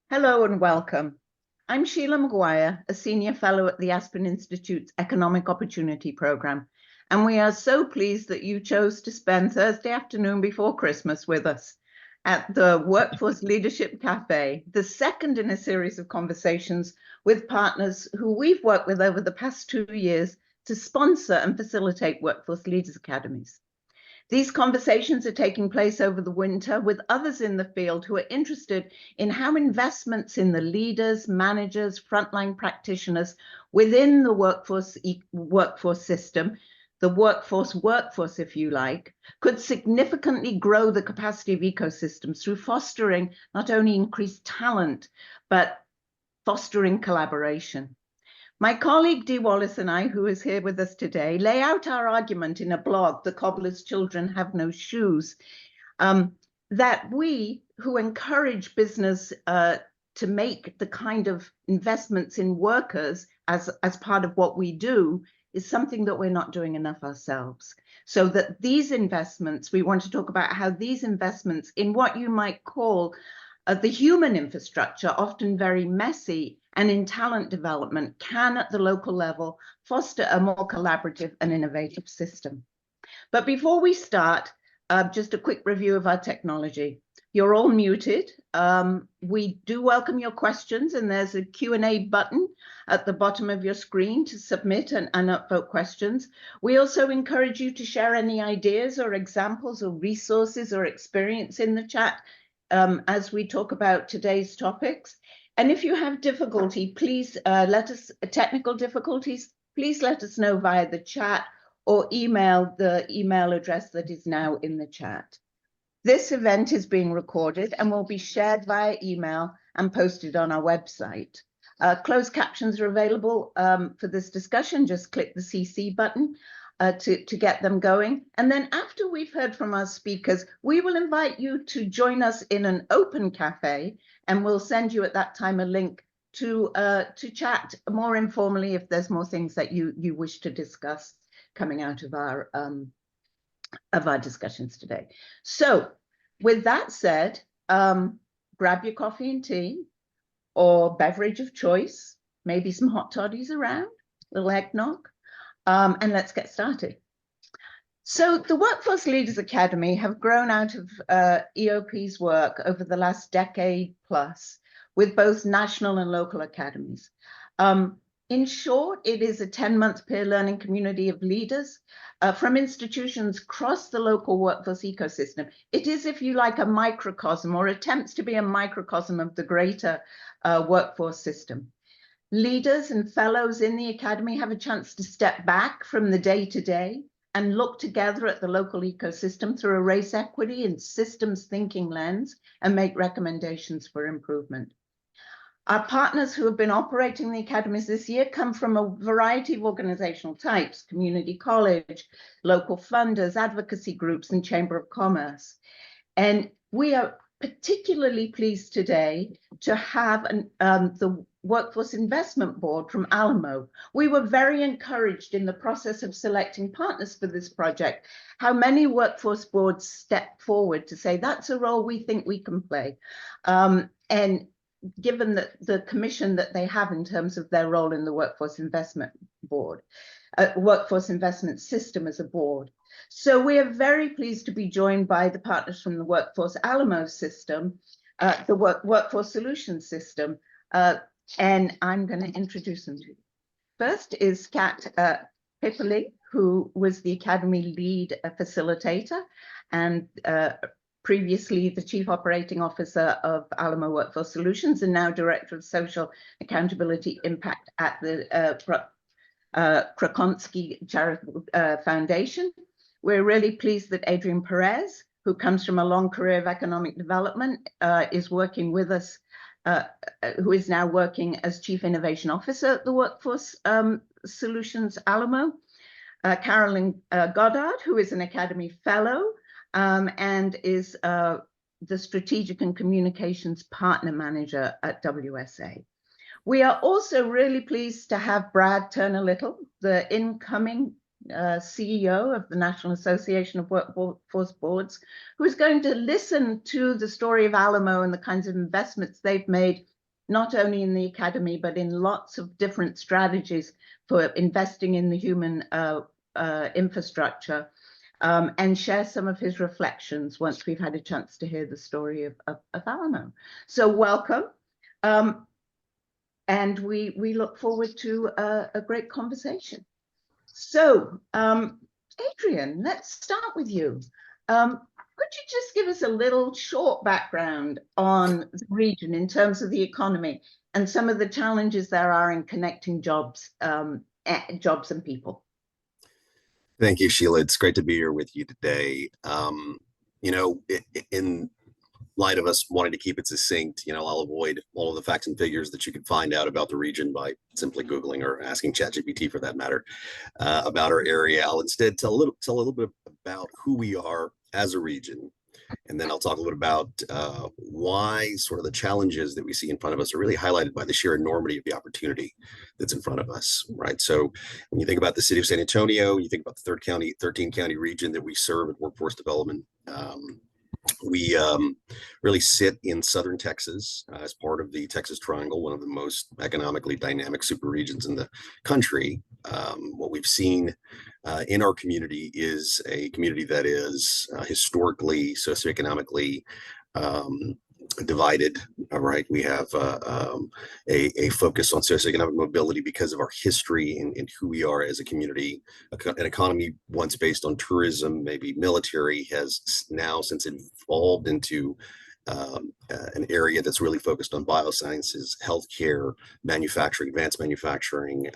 Hello and welcome. I'm Sheila Maguire, a Senior Fellow at the Aspen Institute's Economic Opportunity Programme, and we are so pleased that you chose to spend Thursday afternoon before Christmas with us at the Workforce Leadership Cafe, the second in a series of conversations with partners who we've worked with over the past 2 years to sponsor and facilitate Workforce Leaders Academies. These conversations are taking place over the winter with others in the field who are interested in how investments in the leaders, managers, frontline practitioners within the workforce system, the workforce, if you like, could significantly grow the capacity of ecosystems through fostering not only increased talent, but fostering collaboration. My colleague Dee Wallace and I, who is here with us today, lay out our argument in a blog, The Cobbler's Children Have No Shoes, that we who encourage business to make the kind of investments in workers as part of what we do is something that we're not doing enough ourselves. So that these investments, we want to talk about how these investments in what you might call the human infrastructure, often very messy, and in talent development can at the local level foster a more collaborative and innovative system. But before we start, just a quick review of our technology. You're all muted. We do welcome your questions, and there's a Q&A button at the bottom of your screen to submit and upvote questions. We also encourage you to share any ideas or examples or resources or experience in the chat as we talk about today's topics. And if you have difficulty, please technical difficulties, please let us know via the chat or email the email address that is now in the chat. This event is being recorded and will be shared via email and posted on our website. Closed captions are available for this discussion. Just click the CC button to get them going. And then after we've heard from our speakers, we will invite you to join us in an open cafe, and we'll send you at that time a link to chat more informally if there's more things that you wish to discuss coming out of our discussions today. So with that said, grab your coffee and tea or beverage of choice, maybe some hot toddies around, a little eggnog, and let's get started. So the Workforce Leaders Academy have grown out of EOP's work over the last decade plus with both national and local academies. In short, it is a 10-month peer learning community of leaders from institutions across the local workforce ecosystem. It is, if you like, a microcosm or attempts to be a microcosm of the greater workforce system. Leaders and fellows in the academy have a chance to step back from the day-to-day and look together at the local ecosystem through a race equity and systems thinking lens and make recommendations for improvement. Our partners who have been operating the academies this year come from a variety of organizational types: community college, local funders, advocacy groups, and Chamber of Commerce. And we are particularly pleased today to have the Workforce Investment Board from Alamo. We were very encouraged in the process of selecting partners for this project, how many workforce boards stepped forward to say that's a role we think we can play. And given the commission that they have in terms of their role in the Workforce Investment Board, Workforce Investment System as a board. So we are very pleased to be joined by the partners from the Workforce Alamo system, the Workforce Solutions system, and I'm going to introduce them to you. First is Kat Pipperly, who was the Academy lead facilitator and previously the Chief Operating Officer of Alamo Workforce Solutions and now Director of Social Accountability Impact at the Krakonsky Charitable Foundation. We're really pleased that Adrian Perez, who comes from a long career of economic development, is working with us, who is now working as Chief Innovation Officer at the Workforce Solutions Alamo. Carolyn Goddard, who is an Academy Fellow and is the Strategic and Communications Partner Manager at WSA. We are also really pleased to have Brad Turner-Little, the incoming CEO of the National Association of Workforce Boards, who is going to listen to the story of Alamo and the kinds of investments they've made not only in the academy, but in lots of different strategies for investing in the human infrastructure, and share some of his reflections once we've had a chance to hear the story of Alamo. So welcome. And we look forward to a great conversation. So, Adrian, let's start with you. Could you just give us a little short background on the region in terms of the economy and some of the challenges there are in connecting jobs, jobs and people? Thank you, Sheila. It's great to be here with you today. In light of us wanting to keep it succinct, I'll avoid all of the facts and figures that you can find out about the region by simply Googling or asking ChatGPT for that matter about our area. I'll instead tell a little bit about who we are as a region. And then I'll talk a little bit about why sort of the challenges that we see in front of us are really highlighted by the sheer enormity of the opportunity that's in front of us, right? So when you think about the city of San Antonio, you think about the 13 county region that we serve at workforce development. We really sit in southern Texas as part of the Texas Triangle, one of the most economically dynamic super regions in the country. What we've seen in our community is a community that is historically, socioeconomically divided. All right, we have a focus on socioeconomic mobility because of our history and who we are as a community. An economy once based on tourism, maybe military, has now since evolved into an area that's really focused on biosciences, healthcare, manufacturing, advanced manufacturing,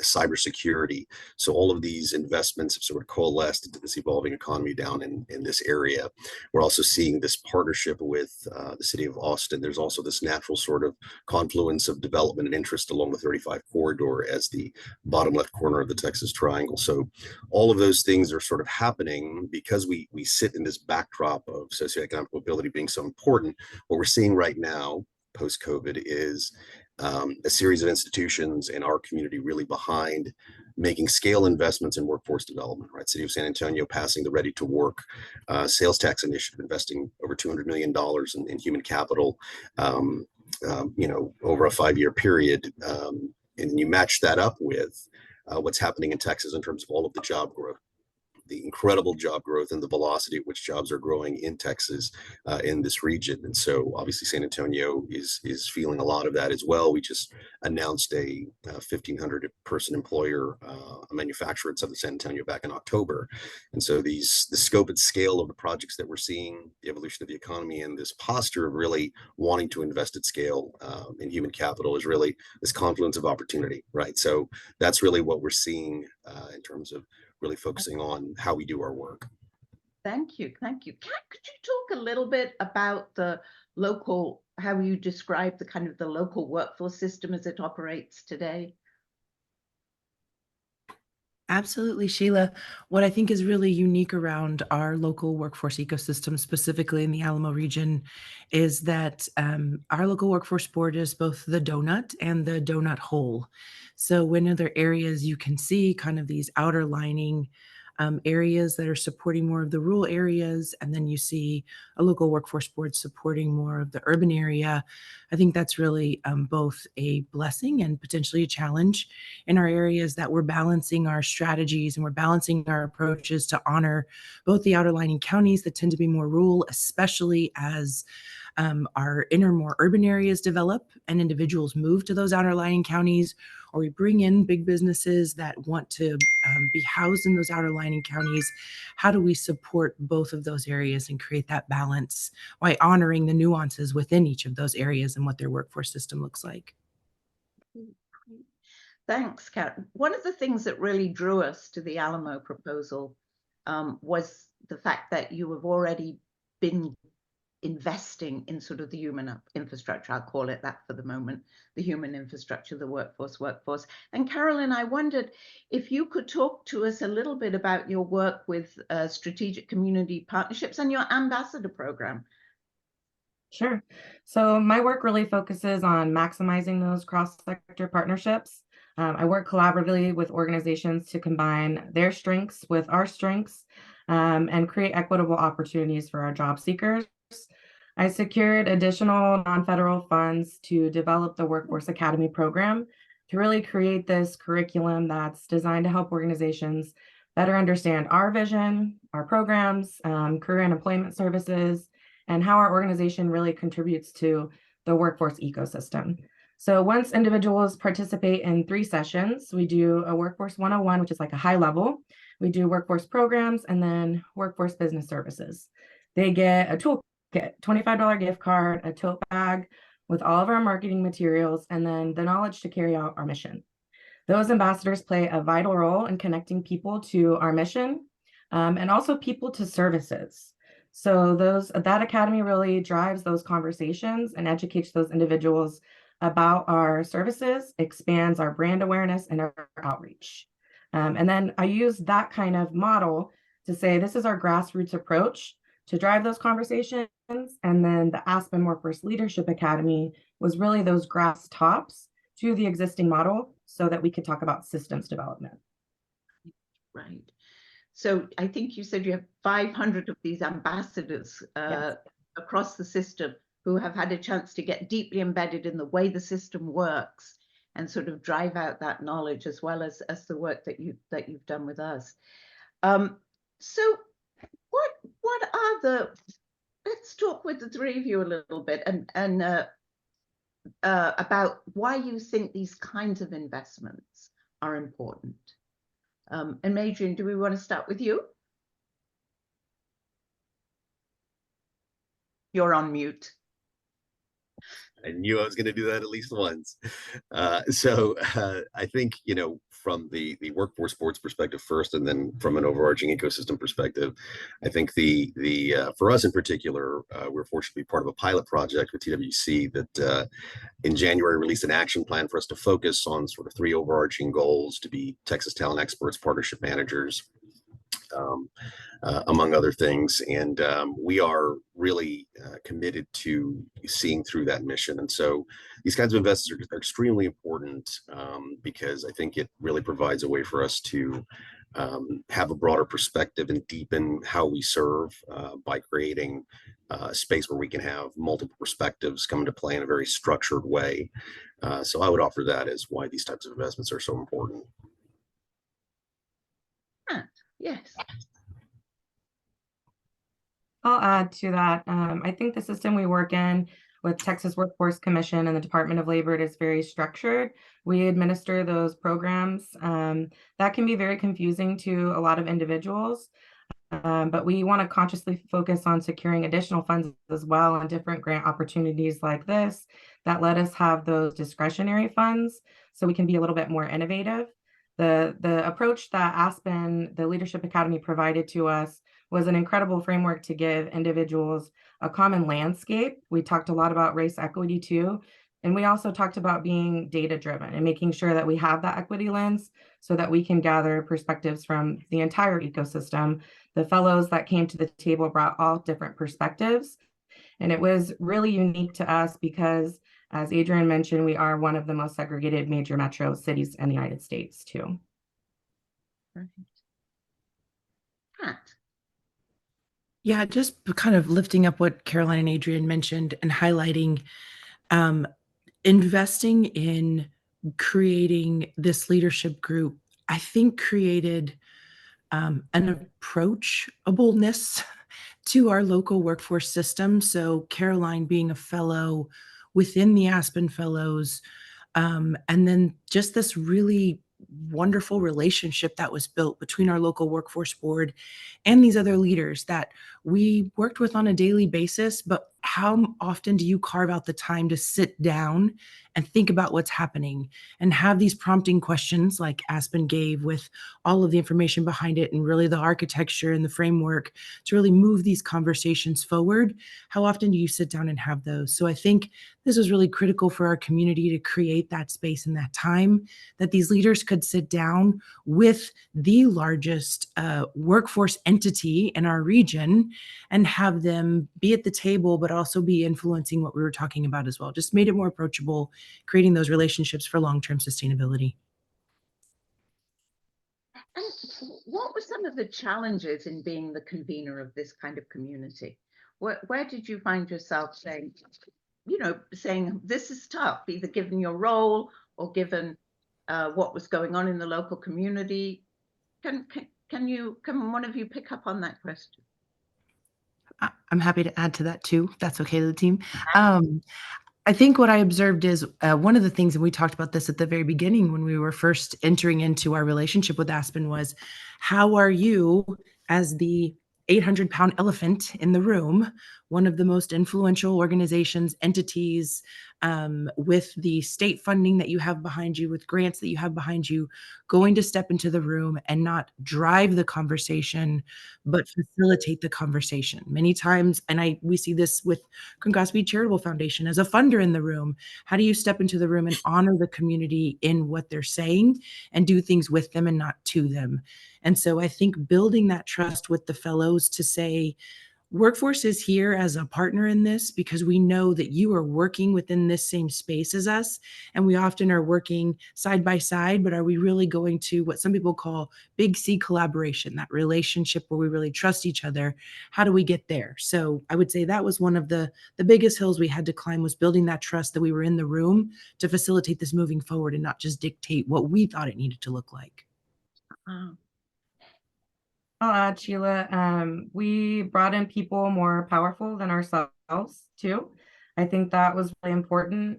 cybersecurity. So all of these investments have sort of coalesced into this evolving economy down in this area. We're also seeing this partnership with the city of Austin. There's also this natural sort of confluence of development and interest along the 35 corridor as the bottom left corner of the Texas Triangle. So all of those things are sort of happening because we sit in this backdrop of socioeconomic mobility being so important. What we're seeing right now, post-COVID, is a series of institutions in our community really behind making scale investments in workforce development, right? City of San Antonio passing the Ready to Work sales tax initiative, investing over $200 million in human capital, over a 5-year period. And you match that up with what's happening in Texas in terms of all of the job growth, the incredible job growth and the velocity at which jobs are growing in Texas, in this region. And so obviously San Antonio is feeling a lot of that as well. We just announced a 1,500 person employer, a manufacturer in Southern San Antonio back in October. And so the scope and scale of the projects that we're seeing, the evolution of the economy, and this posture of really wanting to invest at scale in human capital is really this confluence of opportunity, right? So that's really what we're seeing in terms of really focusing on how we do our work. Thank you. Thank you. Kat, could you talk a little bit about the local, how you describe the kind of the local workforce system as it operates today? Absolutely, Sheila. What I think is really unique around our local workforce ecosystem, specifically in the Alamo region, is that our local workforce board is both the donut and the donut hole. So in other areas, you can see kind of these outer lining areas that are supporting more of the rural areas, and then you see a local workforce board supporting more of the urban area. I think that's really both a blessing and potentially a challenge in our areas, that we're balancing our strategies and we're balancing our approaches to honor both the outer lining counties that tend to be more rural, especially as our inner, more urban areas develop and individuals move to those outer lining counties, or we bring in big businesses that want to be housed in those outer lining counties. How do we support both of those areas and create that balance while honoring the nuances within each of those areas and what their workforce system looks like? Thanks, Kat. One of the things that really drew us to the Alamo proposal was the fact that you have already been investing in sort of the human infrastructure. I'll call it that for the moment, the human infrastructure, the workforce. And Carolyn, I wondered if you could talk to us a little bit about your work with strategic community partnerships and your ambassador program. Sure. So my work really focuses on maximizing those cross-sector partnerships. I work collaboratively with organizations to combine their strengths with our strengths, and create equitable opportunities for our job seekers. I secured additional non-federal funds to develop the Workforce Academy program to really create this curriculum that's designed to help organizations better understand our vision, our programs, career and employment services, and how our organization really contributes to the workforce ecosystem. So once individuals participate in 3 sessions, we do a Workforce 101, which is like a high level. We do workforce programs and then workforce business services. They get a toolkit, $25 gift card, a tote bag with all of our marketing materials, and then the knowledge to carry out our mission. Those ambassadors play a vital role in connecting people to our mission, and also people to services. So that academy really drives those conversations and educates those individuals about our services, expands our brand awareness and our outreach. And then I use that kind of model to say this is our grassroots approach to drive those conversations. And then the Aspen Workforce Leadership Academy was really those grass tops to the existing model so that we could talk about systems development. Right. So I think you said you have 500 of these ambassadors Yes. across the system who have had a chance to get deeply embedded in the way the system works and sort of drive out that knowledge, as well as the work that you've done with us. So what are the, let's talk with the 3 of you a little bit and about why you think these kinds of investments are important. And Adrian, do we want to start with you? You're on mute. I knew I was going to do that at least once. I think, from the workforce sports perspective first, and then from an overarching ecosystem perspective, I think the for us in particular, we're fortunate to be part of a pilot project with TWC that in January released an action plan for us to focus on sort of 3 overarching goals to be Texas talent experts, partnership managers, among other things. And we are really committed to seeing through that mission. And so these kinds of investments are extremely important because I think it really provides a way for us to have a broader perspective and deepen how we serve by creating a space where we can have multiple perspectives come into play in a very structured way. So I would offer that as why these types of investments are so important. Yes. I'll add to that. I think the system we work in with Texas Workforce Commission and the Department of Labor is very structured. We administer those programs. That can be very confusing to a lot of individuals, but we want to consciously focus on securing additional funds as well on different grant opportunities like this that let us have those discretionary funds so we can be a little bit more innovative. The approach that Aspen, the Leadership Academy, provided to us was an incredible framework to give individuals a common landscape. We talked a lot about race equity too. And we also talked about being data-driven and making sure that we have that equity lens so that we can gather perspectives from the entire ecosystem. The fellows that came to the table brought all different perspectives. And it was really unique to us because, as Adrian mentioned, we are one of the most segregated major metro cities in the United States too. Right. Pat. Yeah, just kind of lifting up what Caroline and Adrian mentioned and highlighting investing in creating this leadership group, I think created an approachableness to our local workforce system. So Caroline being a fellow within the Aspen Fellows, and then just this really wonderful relationship that was built between our local workforce board and these other leaders that we worked with on a daily basis. But how often do you carve out the time to sit down and think about what's happening and have these prompting questions like Aspen gave, with all of the information behind it and really the architecture and the framework to really move these conversations forward? How often do you sit down and have those? So I think this was really critical for our community to create that space and that time that these leaders could sit down with the largest workforce entity in our region and have them be at the table, but also be influencing what we were talking about as well. Just made it more approachable, creating those relationships for long-term sustainability. And what were some of the challenges in being the convener of this kind of community? where did you find yourself saying, saying this is tough, either given your role or given what was going on in the local community? Can one of you pick up on that question? I'm happy to add to that too, if that's okay to the team. I think what I observed is one of the things, and we talked about this at the very beginning when we were first entering into our relationship with Aspen, was how are you, as the 800-pound elephant in the room, one of the most influential organizations, entities, with the state funding that you have behind you, with grants that you have behind you, going to step into the room and not drive the conversation, but facilitate the conversation. Many times, and we see this with Congaspi Charitable Foundation as a funder in the room. How do you step into the room and honor the community in what they're saying and do things with them and not to them? And so I think building that trust with the fellows to say, Workforce is here as a partner in this because we know that you are working within this same space as us. And we often are working side by side, but are we really going to what some people call big C collaboration, that relationship where we really trust each other? How do we get there? So I would say that was one of the biggest hills we had to climb, was building that trust that we were in the room to facilitate this moving forward and not just dictate what we thought it needed to look like. I'll add, Sheila, we brought in people more powerful than ourselves too. I think that was really important.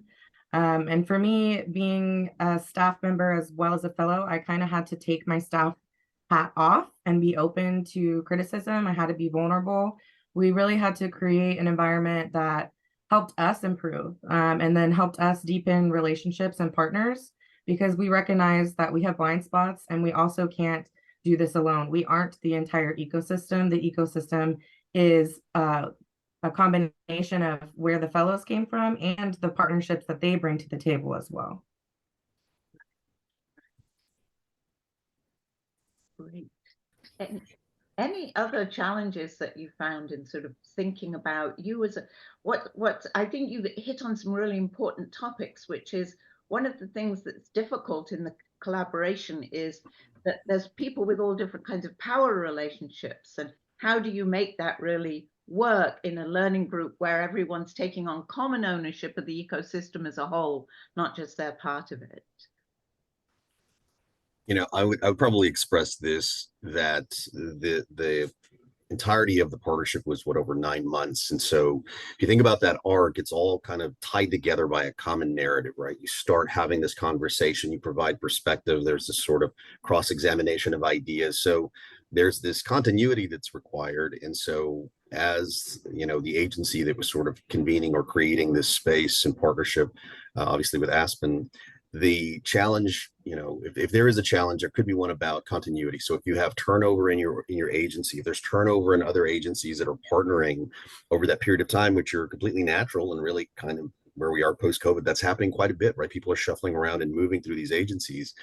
And for me, being a staff member as well as a fellow, I kind of had to take my staff hat off and be open to criticism. I had to be vulnerable. We really had to create an environment that helped us improve, and then helped us deepen relationships and partners, because we recognize that we have blind spots and we also can't do this alone. We aren't the entire ecosystem. The ecosystem is a combination of where the fellows came from and the partnerships that they bring to the table as well. Great. And any other challenges that you found in sort of thinking about you as what I think you hit on some really important topics, which is one of the things that's difficult in the collaboration is that there's people with all different kinds of power relationships, and how do you make that really work in a learning group where everyone's taking on common ownership of the ecosystem as a whole, not just their part of it? I would probably express this, that the entirety of the partnership was over 9 months. And so if you think about that arc, it's all kind of tied together by a common narrative, right? You start having this conversation, you provide perspective, there's this sort of cross-examination of ideas. So there's this continuity that's required. And so as the agency that was sort of convening or creating this space in partnership, obviously with Aspen, the challenge, if there is a challenge, there could be one about continuity. So if you have turnover in your agency, if there's turnover in other agencies that are partnering over that period of time, which are completely natural and really kind of where we are post-COVID, that's happening quite a bit, right? People are shuffling around and moving through these agencies.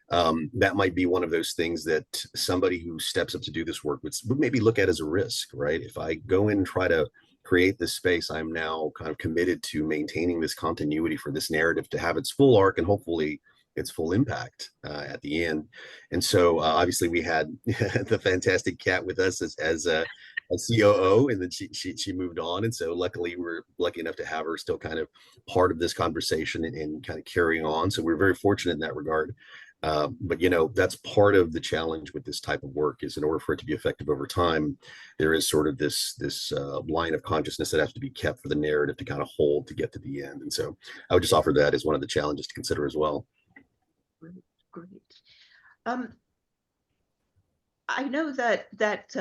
That might be one of those things that somebody who steps up to do this work would maybe look at as a risk, right? If I go in and try to create this space, I'm now kind of committed to maintaining this continuity for this narrative to have its full arc and hopefully its full impact at the end. And so obviously we had the fantastic Kat with us as a COO, and then she moved on. And so luckily we're lucky enough to have her still kind of part of this conversation and kind of carrying on. So we're very fortunate in that regard. But that's part of the challenge with this type of work, is in order for it to be effective over time, there is sort of this line of consciousness that has to be kept for the narrative to kind of hold to get to the end. And so I would just offer that as one of the challenges to consider as well. Great. I know that that's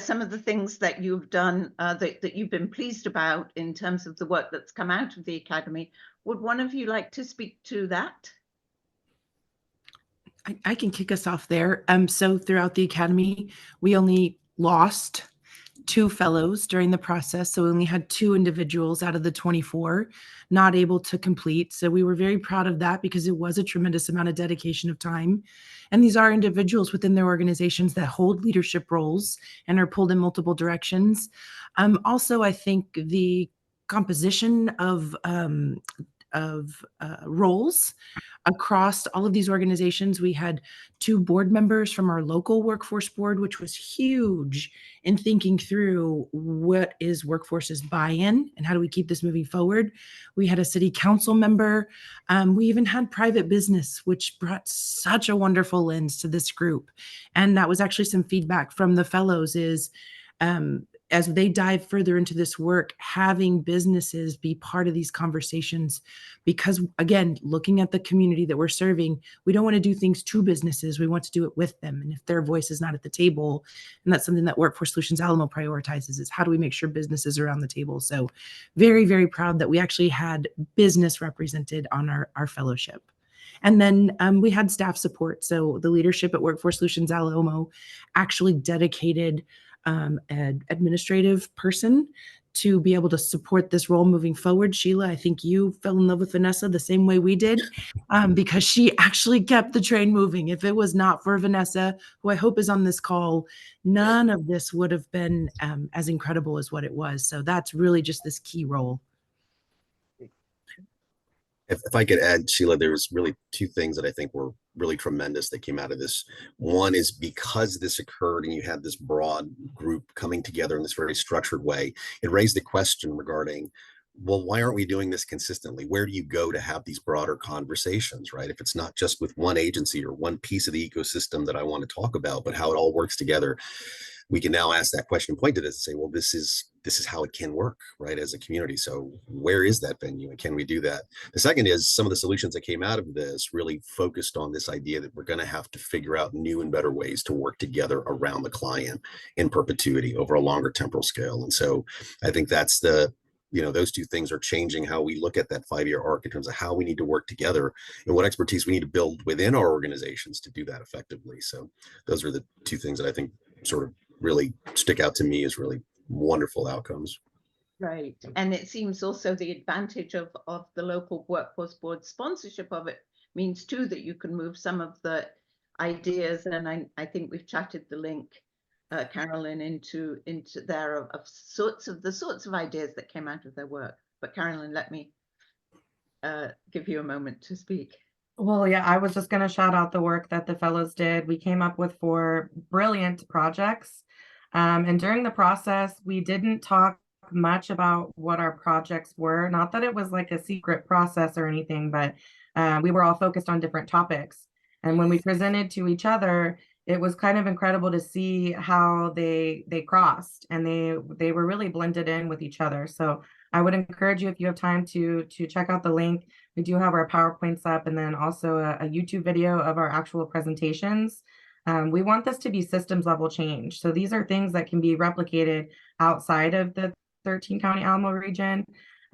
some of the things that you've done that you've been pleased about in terms of the work that's come out of the Academy. Would one of you like to speak to that? I can kick us off there. So throughout the Academy, we only lost 2 fellows during the process. So we only had 2 individuals out of the 24 not able to complete. So we were very proud of that because it was a tremendous amount of dedication of time. And these are individuals within their organizations that hold leadership roles and are pulled in multiple directions. Also, I think the composition of roles across all of these organizations. We had 2 board members from our local workforce board, which was huge in thinking through what is workforce's buy-in and how do we keep this moving forward. We had a city council member. We even had private business, which brought such a wonderful lens to this group. And that was actually some feedback from the fellows is, as they dive further into this work, having businesses be part of these conversations, because again, looking at the community that we're serving, we don't want to do things to businesses. We want to do it with them. And if their voice is not at the table, and that's something that Workforce Solutions Alamo prioritizes, is how do we make sure businesses are on the table? So very, very proud that we actually had business represented on our fellowship. And then we had staff support. So the leadership at Workforce Solutions Alamo actually dedicated an administrative person to be able to support this role moving forward. Sheila, I think you fell in love with Vanessa the same way we did, because she actually kept the train moving. If it was not for Vanessa, who I hope is on this call, none of this would have been as incredible as what it was. So that's really just this key role. If I could add, Sheila, there's really 2 things that I think were really tremendous that came out of this. One is because this occurred and you had this broad group coming together in this very structured way, it raised the question regarding, well, why aren't we doing this consistently? Where do you go to have these broader conversations, right? If it's not just with one agency or one piece of the ecosystem that I want to talk about, but how it all works together, we can now ask that question, point to this and say, well, this is how it can work, right, as a community. So where is that venue and can we do that? The second is some of the solutions that came out of this really focused on this idea that we're going to have to figure out new and better ways to work together around the client in perpetuity over a longer temporal scale. And so I think that's those 2 things are changing how we look at that 5-year arc in terms of how we need to work together and what expertise we need to build within our organizations to do that effectively. So those are the 2 things that I think sort of really stick out to me as really wonderful outcomes. Right. And it seems also the advantage of the local workforce board sponsorship of it means too that you can move some of the ideas, and I think we've chatted the link, Carolyn, into there of the sorts of ideas that came out of their work. But Carolyn, let me give you a moment to speak. Well, yeah, I was just going to shout out the work that the fellows did. We came up with 4 brilliant projects. And during the process, we didn't talk much about what our projects were. Not that it was like a secret process or anything, but we were all focused on different topics. And when we presented to each other, it was kind of incredible to see how they crossed and they were really blended in with each other. So I would encourage you, if you have time, to check out the link. We do have our PowerPoints up, and then also a YouTube video of our actual presentations. We want this to be systems level change. So these are things that can be replicated outside of the 13 county Alamo region.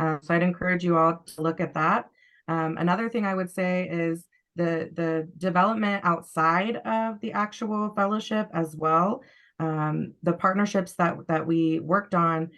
So I'd encourage you all to look at that. Another thing I would say is the development outside of the actual fellowship as well. The partnerships that we worked on,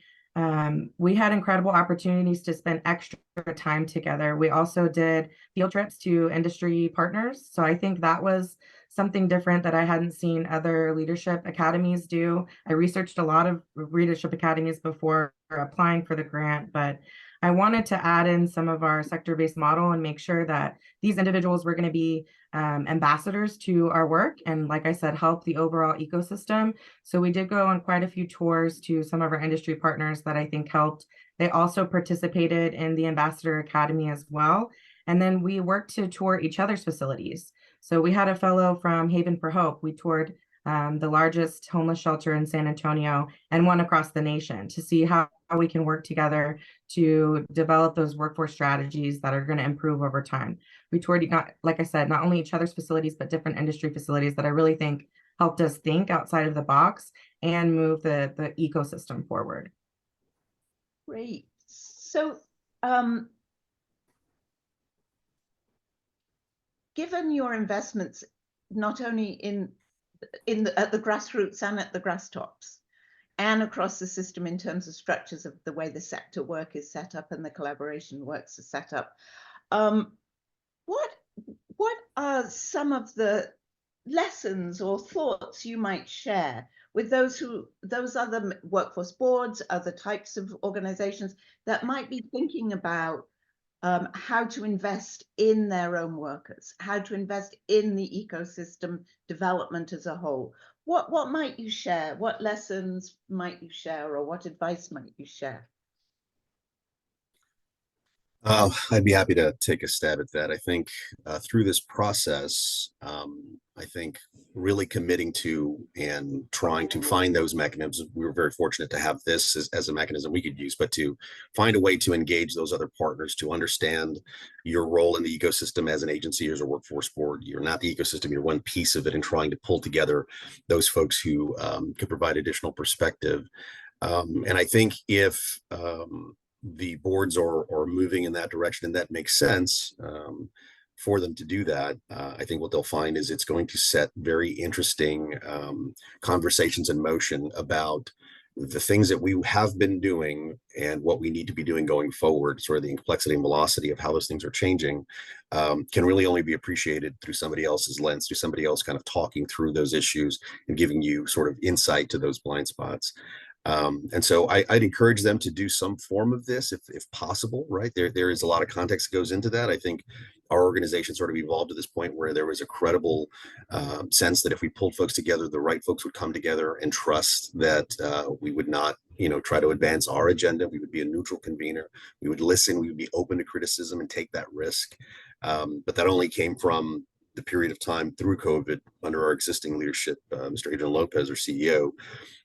we had incredible opportunities to spend extra time together. We also did field trips to industry partners. So I think that was something different that I hadn't seen other leadership academies do. I researched a lot of leadership academies before applying for the grant, but I wanted to add in some of our sector-based model and make sure that these individuals were going to be ambassadors to our work and, like I said, help the overall ecosystem. So we did go on quite a few tours to some of our industry partners that I think helped. They also participated in the Ambassador Academy as well. And then we worked to tour each other's facilities. So we had a fellow from Haven for Hope. We toured the largest homeless shelter in San Antonio and one across the nation to see how we can work together to develop those workforce strategies that are going to improve over time. We toured, like I said, not only each other's facilities, but different industry facilities that I really think helped us think outside of the box and move the ecosystem forward. Great. So, given your investments, not only at the grassroots and at the grass tops, and across the system in terms of structures of the way the sector work is set up and the collaboration works are set up, what are some of the lessons or thoughts you might share with those other workforce boards, other types of organizations that might be thinking about how to invest in their own workers, how to invest in the ecosystem development as a whole. What might you share? What lessons might you share, or what advice might you share? I'd be happy to take a stab at that. I think through this process, I think really committing to and trying to find those mechanisms. We were very fortunate to have this as a mechanism we could use, but to find a way to engage those other partners, to understand your role in the ecosystem as an agency, as a workforce board. You're not the ecosystem, you're one piece of it, and trying to pull together those folks who could provide additional perspective. And I think if the boards are moving in that direction, and that makes sense for them to do that, I think what they'll find is it's going to set very interesting conversations in motion about the things that we have been doing and what we need to be doing going forward. Sort of the complexity and velocity of how those things are changing can really only be appreciated through somebody else's lens, through somebody else kind of talking through those issues and giving you sort of insight to those blind spots. And so I'd encourage them to do some form of this if possible, right? There is a lot of context that goes into that. I think our organization sort of evolved to this point where there was a credible sense that if we pulled folks together, the right folks would come together and trust that we would not, try to advance our agenda. We would be a neutral convener. We would listen. We would be open to criticism and take that risk. But that only came from the period of time through COVID under our existing leadership. Mr. Adrian Lopez, our CEO,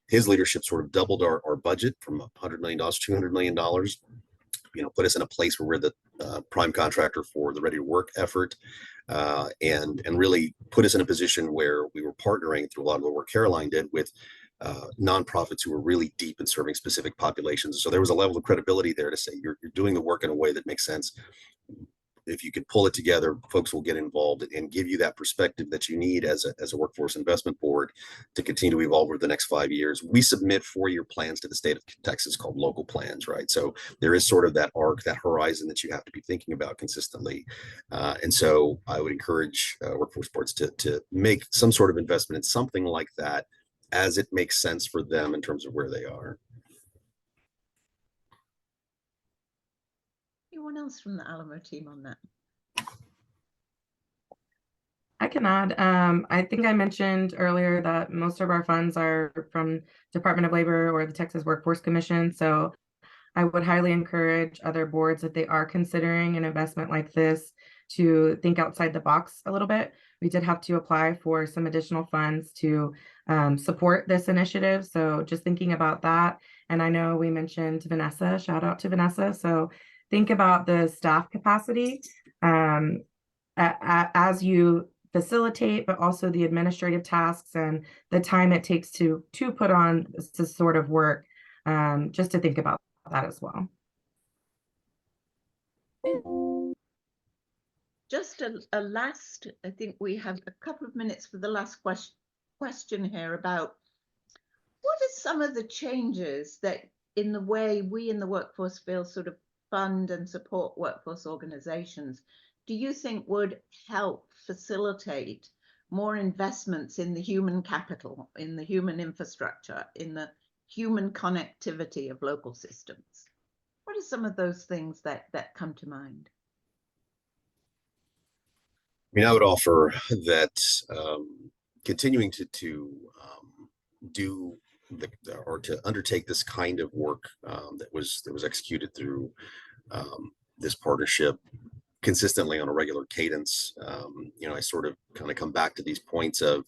his leadership sort of doubled our budget from $100 million to $200 million, put us in a place where we're the prime contractor for the Ready to Work effort, and really put us in a position where we were partnering through a lot of the work Caroline did with nonprofits who were really deep in serving specific populations. So there was a level of credibility there to say, you're doing the work in a way that makes sense. If you can pull it together, folks will get involved and give you that perspective that you need as a workforce investment board to continue to evolve over the next 5 years. We submit 4-year plans to the state of Texas called local plans, right? So there is sort of that arc, that horizon that you have to be thinking about consistently. And so I would encourage workforce boards to make some sort of investment in something like that as it makes sense for them in terms of where they are. Anyone else from the Alamo team on that? I can add. I think I mentioned earlier that most of our funds are from Department of Labor or the Texas Workforce Commission. So I would highly encourage other boards, if they are considering an investment like this, to think outside the box a little bit. We did have to apply for some additional funds to support this initiative. So just thinking about that. And I know we mentioned Vanessa, shout out to Vanessa. So think about the staff capacity as you facilitate, but also the administrative tasks and the time it takes to put on this sort of work, just to think about that as well. Just a last, I think we have a couple of minutes for the last question here about what are some of the changes that in the way we in the workforce field sort of fund and support workforce organizations do you think would help facilitate more investments in the human capital, in the human infrastructure, in the human connectivity of local systems? What are some of those things that come to mind? I mean, I would offer that continuing to do or to undertake this kind of work that was executed through this partnership consistently on a regular cadence. I sort of kind of come back to these points of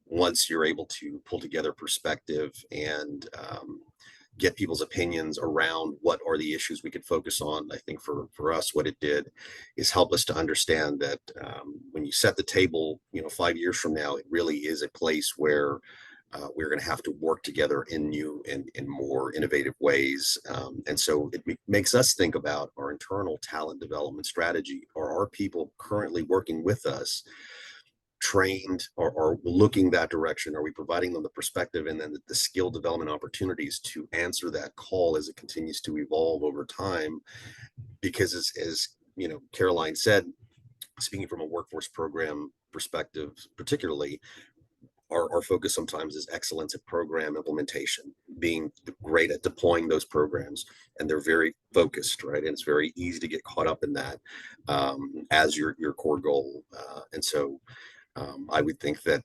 once you're able to pull together perspective and get people's opinions around what are the issues we could focus on. I think for us, what it did is help us to understand that when you set the table, 5 years from now, it really is a place where we're going to have to work together in new and in more innovative ways. And so it makes us think about our internal talent development strategy. Are our people currently working with us trained or looking that direction? Are we providing them the perspective and then the skill development opportunities to answer that call as it continues to evolve over time? Because as Caroline said, speaking from a workforce program perspective, particularly, our focus sometimes is excellence at program implementation, being great at deploying those programs, and they're very focused, right? And it's very easy to get caught up in that as your core goal. And so I would think that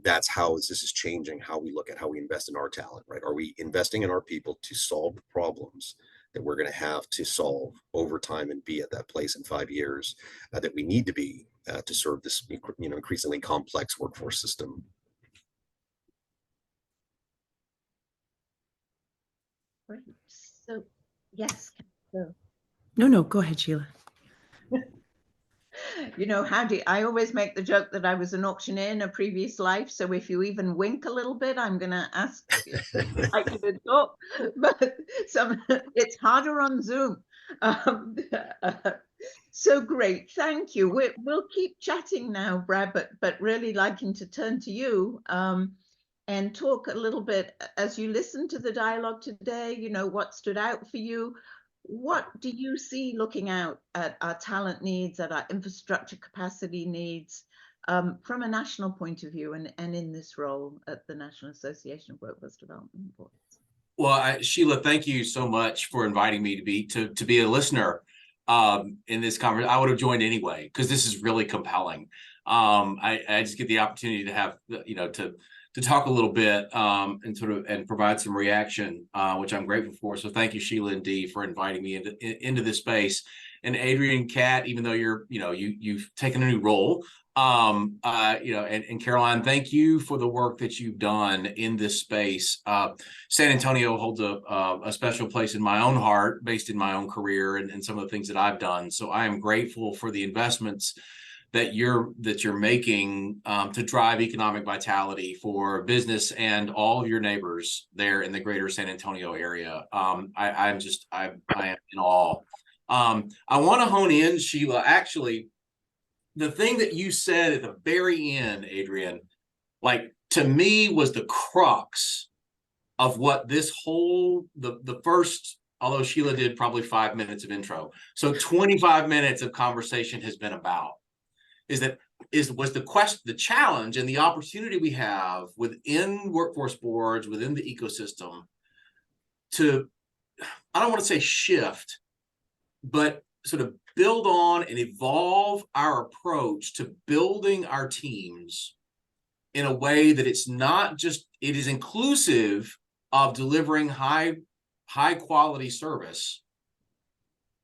that's how this is changing how we look at how we invest in our talent, right? Are we investing in our people to solve the problems that we're going to have to solve over time and be at that place in 5 years that we need to be to serve this, increasingly complex workforce system? Great. So, yes. So, No, go ahead, Sheila. Howdy, I always make the joke that I was an auctioneer in a previous life. So if you even wink a little bit, I'm going to ask you to talk. But it's harder on Zoom. So great. Thank you. We'll keep chatting now, Brad, but really liking to turn to you and talk a little bit as you listen to the dialogue today, what stood out for you. What do you see looking out at our talent needs, at our infrastructure capacity needs from a national point of view and in this role at the National Association of Workforce Development Boards? Well, Sheila, thank you so much for inviting me to be a listener in this conversation. I would have joined anyway, because this is really compelling. I just get the opportunity to have, to talk a little bit and provide some reaction, which I'm grateful for. So thank you, Sheila and Dee, for inviting me into this space. And Adrian, Kat, even though you've taken a new role, and Caroline, thank you for the work that you've done in this space. San Antonio holds a special place in my own heart, based in my own career and some of the things that I've done. So I am grateful for the investments that you're making to drive economic vitality for business and all of your neighbors there in the greater San Antonio area. I am in awe. I want to hone in, Sheila. Actually, the thing that you said at the very end, Adrian, to me was the crux of what this whole the first. Although Sheila did probably 5 minutes of intro, so 25 minutes of conversation has been about. Was the question, the challenge, and the opportunity we have within workforce boards, within the ecosystem, to, I don't want to say shift, but sort of build on and evolve our approach to building our teams in a way that it's not just, it is inclusive of delivering high quality service,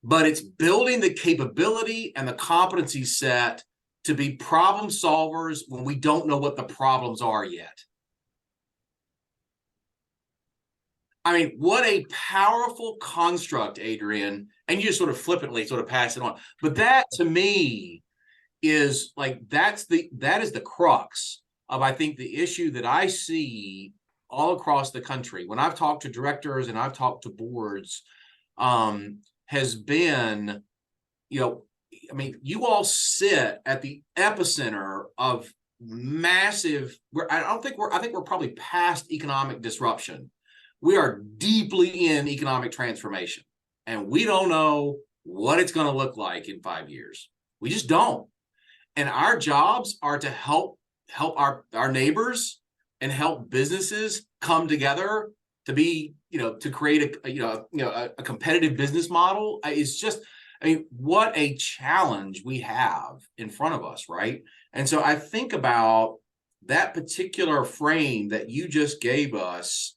but it's building the capability and the competency set to be problem solvers when we don't know what the problems are yet. I mean, what a powerful construct, Adrian. And you just sort of flippantly sort of pass it on. But that, to me, is that is the crux of, I think, the issue that I see all across the country when I've talked to directors and I've talked to boards, has been, you all sit at the epicenter of massive, I think we're probably past economic disruption. We are deeply in economic transformation, and we don't know what it's going to look like in 5 years. We just don't. And our jobs are to help our neighbors and help businesses come together to be, to create a competitive business model. It's just, what a challenge we have in front of us, right? And so I think about that particular frame that you just gave us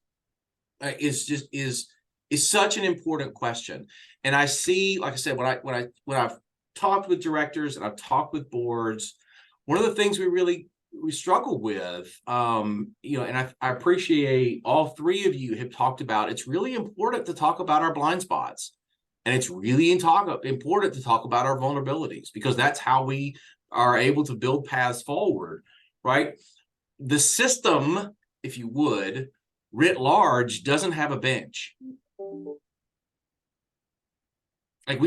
is such an important question. And I see, like I said, when I've talked with directors and I've talked with boards, one of the things we struggle with, and I appreciate all three of you have talked about, it's really important to talk about our blind spots. And it's really important to talk about our vulnerabilities, because that's how we are able to build paths forward, right? The system, if you would, writ large, doesn't have a bench. We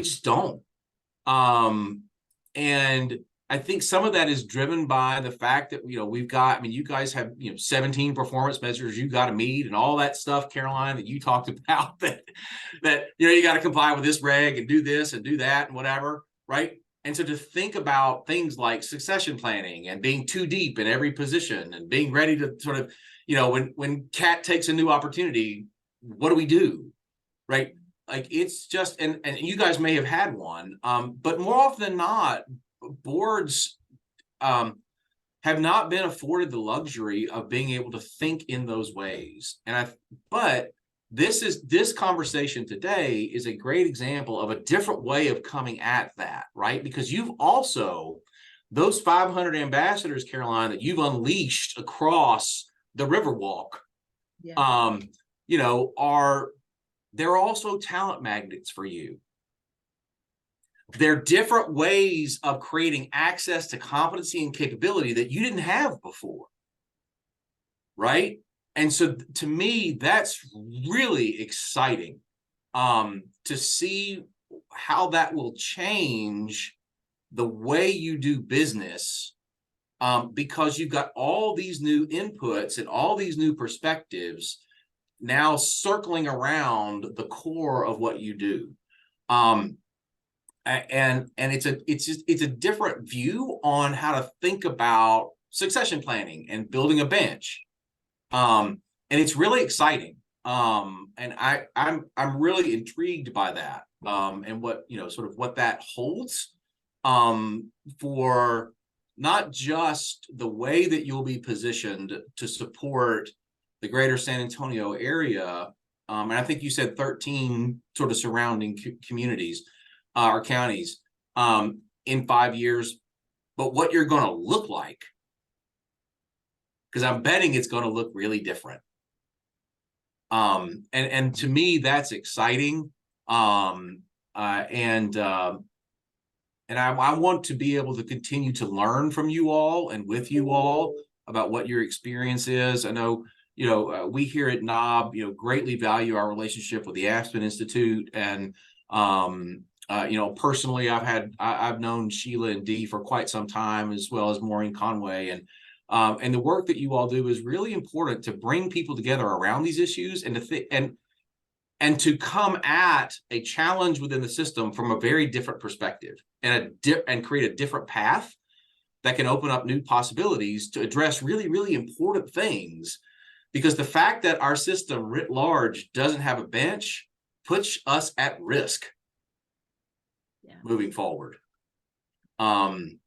just don't. And I think some of that is driven by the fact that, we've got, you guys have, 17 performance measures you got to meet and all that stuff, Caroline, that you talked about, that you got to comply with this reg and do this and do that and whatever, right? And so to think about things like succession planning and being too deep in every position and being ready to sort of, when Kat takes a new opportunity, what do we do? Right? Like it's just, and you guys may have had one, but more often than not, boards have not been afforded the luxury of being able to think in those ways. But this conversation today is a great example of a different way of coming at that, right? Because you've also, those 500 ambassadors, Caroline, that you've unleashed across the Riverwalk, Yeah. they're also talent magnets for you. They're different ways of creating access to competency and capability that you didn't have before, right? And so to me, that's really exciting to see how that will change the way you do business, because you've got all these new inputs and all these new perspectives now circling around the core of what you do. And it's a different view on how to think about succession planning and building a bench. And it's really exciting. And I'm really intrigued by that. And what, sort of what that holds for not just the way that you'll be positioned to support the greater San Antonio area. And I think you said 13 sort of surrounding communities or counties in 5 years, but what you're going to look like, because I'm betting it's going to look really different. And to me, that's exciting. And I want to be able to continue to learn from you all and with you all about what your experience is. I know, we here at NOB, greatly value our relationship with the Aspen Institute. And, personally, I've known Sheila and Dee for quite some time, as well as Maureen Conway. And the work that you all do is really important to bring people together around these issues and to come at a challenge within the system from a very different perspective and create a different path that can open up new possibilities to address really, really important things. Because the fact that our system writ large doesn't have a bench puts us at risk moving forward. And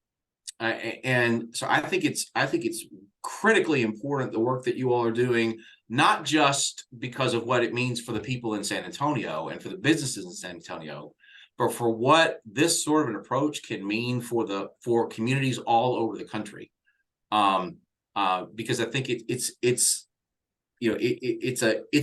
so I think it's critically important, the work that you all are doing, not just because of what it means for the people in San Antonio and for the businesses in San Antonio, but for what this sort of an approach can mean for communities all over the country. Because I think it's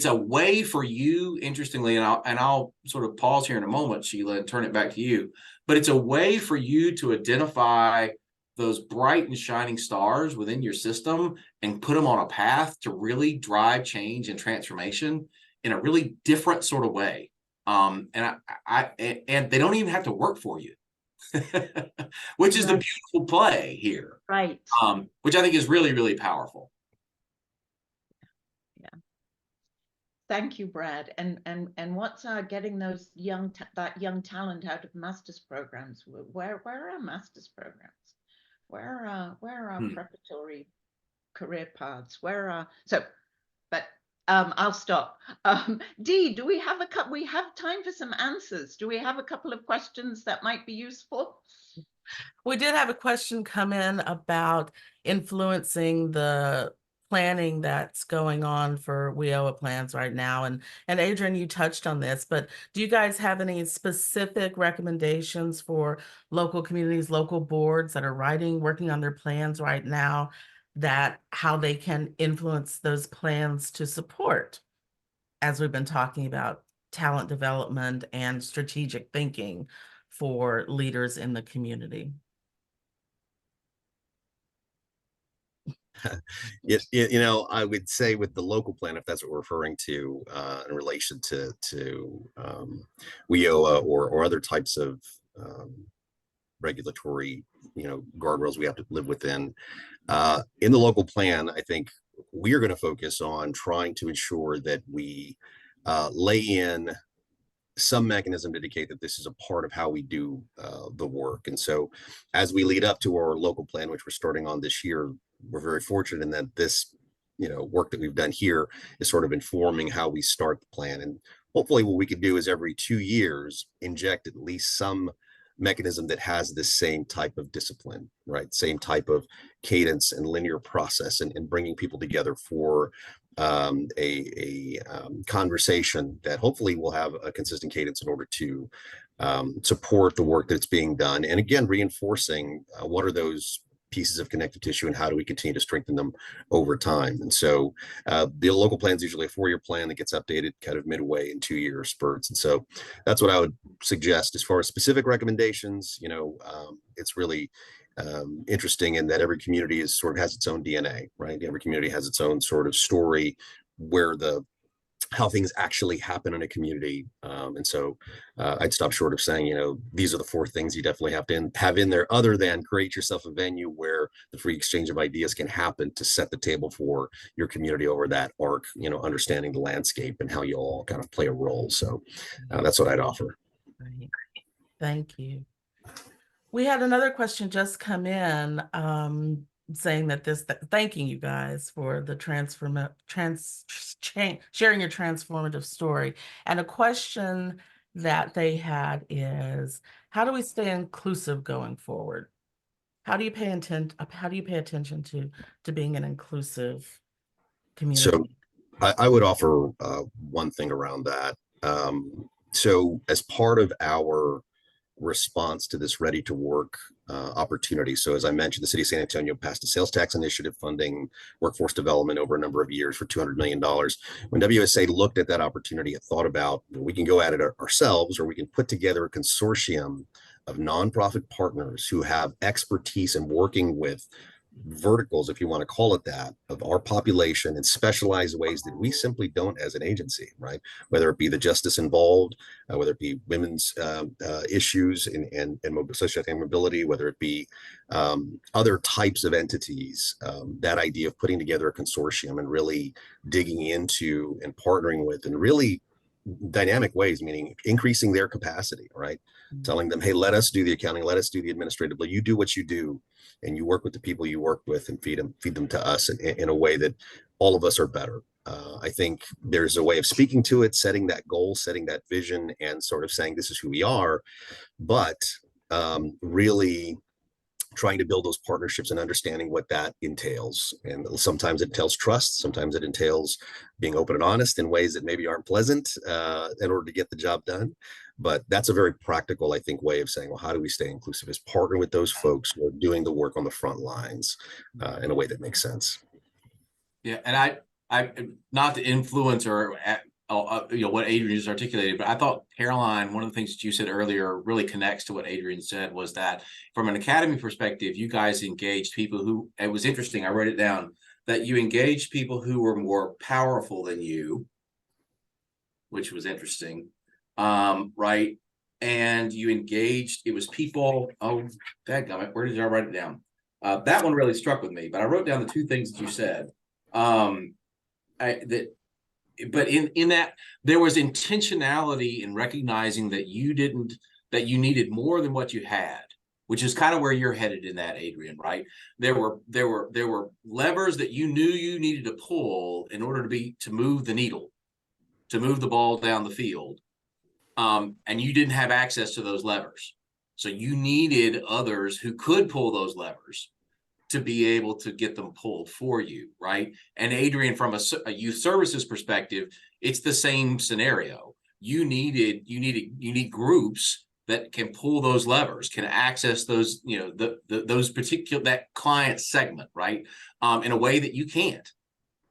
a way for you, interestingly, and I'll sort of pause here in a moment, Sheila, and turn it back to you. But it's a way for you to identify those bright and shining stars within your system and put them on a path to really drive change and transformation in a really different sort of way. And they don't even have to work for you, which is the beautiful play here. Right. Which I think is really, really powerful. Thank you, Brad. And what's getting those that young talent out of master's programs? Where are our master's programs? Where are our preparatory career paths? I'll stop. Dee, do we have we have time for some answers? Do we have a couple of questions that might be useful? We did have a question come in about influencing the planning that's going on for WIOA plans right now. And Adrian, you touched on this, but do you guys have any specific recommendations for local communities, local boards that are working on their plans right now, that how they can influence those plans to support, as we've been talking about, talent development and strategic thinking for leaders in the community? I would say with the local plan, if that's what we're referring to in relation to WIOA or other types of regulatory, guardrails we have to live within. In the local plan, I think we are going to focus on trying to ensure that we lay in some mechanism to indicate that this is a part of how we do the work. And so as we lead up to our local plan, which we're starting on this year, we're very fortunate in that this, work that we've done here is sort of informing how we start the plan. And hopefully what we can do is every 2 years inject at least some mechanism that has this same type of discipline, right? Same type of cadence and linear process, and bringing people together for a conversation that hopefully will have a consistent cadence in order to support the work that's being done. And again, reinforcing what are those pieces of connective tissue and how do we continue to strengthen them over time. And so the local plan is usually a 4-year plan that gets updated kind of midway in 2-year spurts. And so that's what I would suggest as far as specific recommendations. It's really interesting in that every community is sort of has its own DNA, right? Every community has its own sort of story where how things actually happen in a community. And so I'd stop short of saying, these are the 4 things you definitely have to have in there, other than create yourself a venue where the free exchange of ideas can happen to set the table for your community over that arc, understanding the landscape and how you all kind of play a role. So that's what I'd offer. Right. Thank you. We had another question just come in saying that thanking you guys for the sharing your transformative story. And a question that they had is, how do we stay inclusive going forward? How do you pay attention to being an inclusive community? So I would offer one thing around that. So as part of our response to this ready to work opportunity. So as I mentioned, the city of San Antonio passed a sales tax initiative funding workforce development over a number of years for $200 million. When WSA looked at that opportunity, it thought about, we can go at it ourselves, or we can put together a consortium of nonprofit partners who have expertise in working with verticals, if you want to call it that, of our population in specialized ways that we simply don't as an agency, right? Whether it be the justice involved, whether it be women's issues and socioeconomic mobility, whether it be other types of entities, that idea of putting together a consortium and really digging into and partnering with in really dynamic ways, meaning increasing their capacity, right? Mm-hmm. Telling them, hey, let us do the accounting, let us do the administrative, but you do what you do, and you work with the people you work with and feed them to us in a way that all of us are better. I think there's a way of speaking to it, setting that goal, setting that vision, and sort of saying this is who we are, but really trying to build those partnerships and understanding what that entails. And sometimes it entails trust. Sometimes it entails being open and honest in ways that maybe aren't pleasant in order to get the job done. But that's a very practical, I think, way of saying, well, how do we stay inclusive? Is partner with those folks who are doing the work on the front lines in a way that makes sense. Yeah, and I not to influence or what Adrian just articulated, but I thought, Caroline, one of the things that you said earlier really connects to what Adrian said, was that from an academy perspective, you guys engaged people who, it was interesting, I wrote it down, that you engaged people who were more powerful than you, which was interesting, right? And you engaged, it was people, dadgummit, where did I write it down? That one really struck with me, but I wrote down the 2 things that you said. But in that, there was intentionality in recognizing that you needed more than what you had, which is kind of where you're headed in that, Adrian, right? There were levers that you knew you needed to pull in order to move the needle, to move the ball down the field. And you didn't have access to those levers. So you needed others who could pull those levers to be able to get them pulled for you, right? And Adrian, from a youth services perspective, it's the same scenario. You need groups that can pull those levers, can access those, those particular, that client segment, right? In a way that you can't.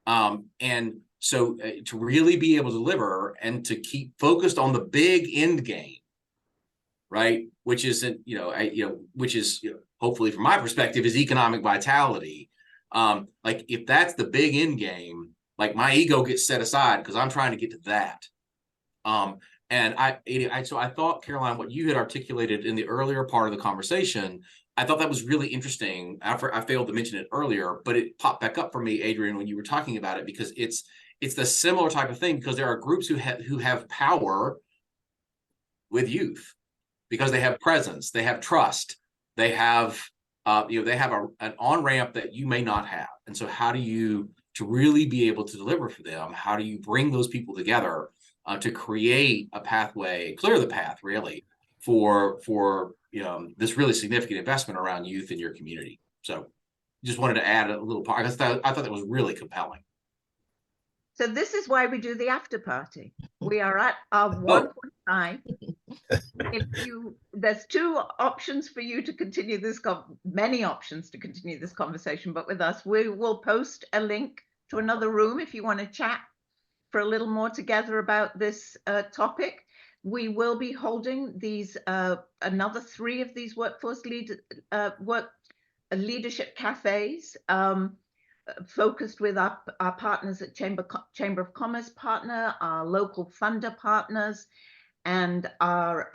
And so to really be able to deliver and to keep focused on the big end game, right? Which isn't, which is, hopefully from my perspective, is economic vitality. Like if that's the big end game, like my ego gets set aside because I'm trying to get to that. So I thought, Caroline, what you had articulated in the earlier part of the conversation, I thought that was really interesting. I failed to mention it earlier, but it popped back up for me, Adrian, when you were talking about it, because it's the similar type of thing, because there are groups who have power with youth because they have presence, they have trust, they have they have an on-ramp that you may not have. And so how do you, to really be able to deliver for them, how do you bring those people together to create a pathway, clear the path really for this really significant investment around youth in your community? So just wanted to add a little part. I thought that was really compelling. So this is why we do the after party. We are at our 1:45. There's two options for you to continue this, many options to continue this conversation, but with us, we will post a link to another room if you want to chat for a little more together about this topic. We will be holding these another 3 of these leadership cafes, focused with our partners at Chamber of Commerce partner, our local funder partners, and our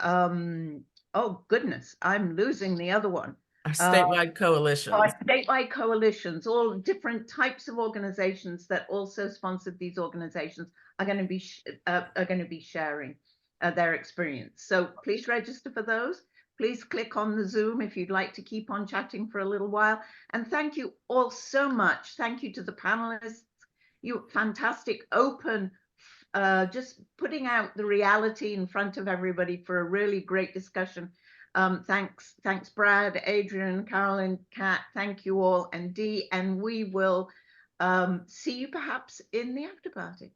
oh goodness, I'm losing the other one. Our statewide coalitions. Our statewide coalitions, all different types of organizations that also sponsored these organizations are going to be sharing their experience. So please register for those. Please click on the Zoom if you'd like to keep on chatting for a little while. And thank you all so much. Thank you to the panelists. You fantastic, open, just putting out the reality in front of everybody for a really great discussion. Thanks, Brad, Adrian, Carolyn, Kat, thank you all, and Dee, and we will see you perhaps in the after party.